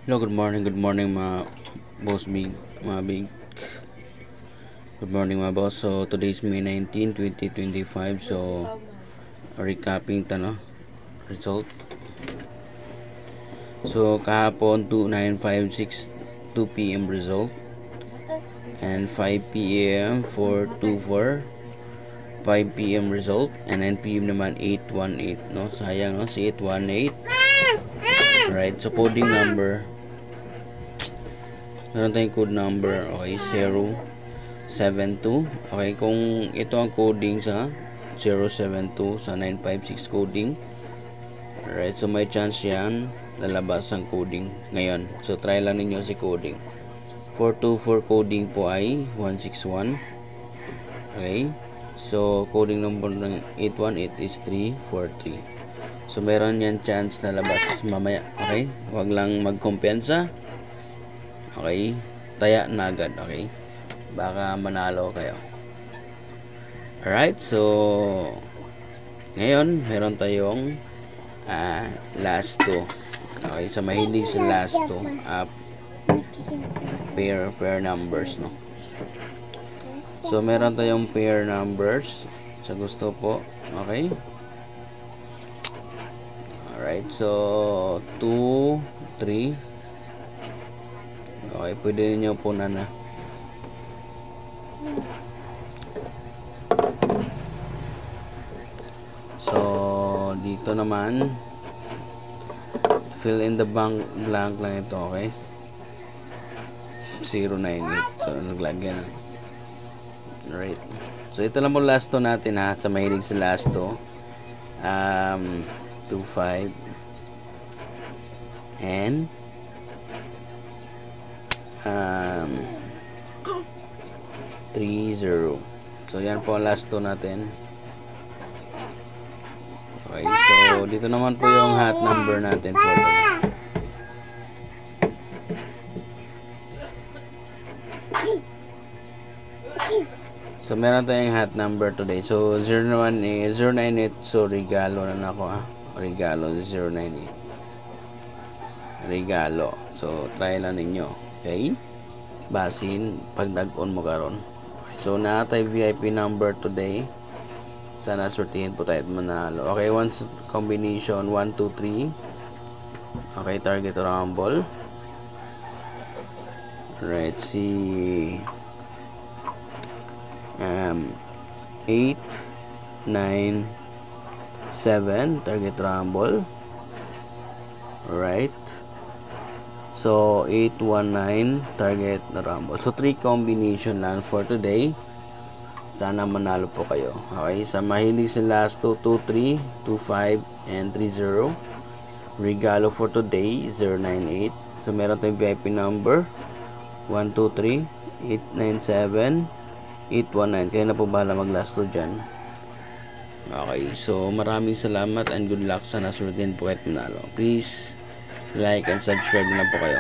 Hello, good morning mga boss big, mga big. Good morning mga boss. So today is May 19, 2025. So recapping result. So kahapon 2956 2 p.m. result and 5 p.m. 424 5 p.m. result and 9 p.m. naman 818 no. Sayang no si 818. Right, so coding number. Meron tayong code number, okay, 072. Okay, kung ito ang coding sa 072 sa 956 coding, alright, so may chance yan lalabas ang coding ngayon. So try lang ninyo si coding. 424 coding po ay 161. Okay, so coding number ng 818 is 343. So meron yan chance na labas mamaya. Okay, wag lang magkumpiyansa. Okay, taya na agad. Okay, baka manalo kayo. Alright, so ngayon meron tayong last two. Okay, sa mahilig sa last two pair numbers, no. So meron tayong pair numbers sa gusto po. Okay, alright, so 2, 3. Okay, pwede niyo po na. So, dito naman fill in the blank lang ito, okay? 098. So, naglagyan na. Alright. So, ito lang po last to natin ha. Sa mahilig sa last to. 25 and 30. So yan po ang last two natin. Okay, so dito naman po yung hot number natin for today. So meron tayong hot number today. So 098. So regalo na ako regalo 098. Regalo. So try lang ninyo. Okay, basin pag nag-on mo karon. So na tayo VIP number today. Sana sortihin po tayo manalo. Okay, once combination 1, 2, 3. Okay, target rumble. Alright, si 8, 9, 7 target rumble. Alright, so 819 target na rumble. So 3 combination lang for today. Sana manalo po kayo. Okay, sa mahilig sa last 2, 2, 3, 2, 5 and 3, 0. Regalo for today 098. So meron tayong VIP number 1, 2, 3, 897 819. Kaya na po bahala mag last 2 dyan. Okay, so maraming salamat and good luck. Sana sulitin po kahit manalo. Please like and subscribe na po kayo.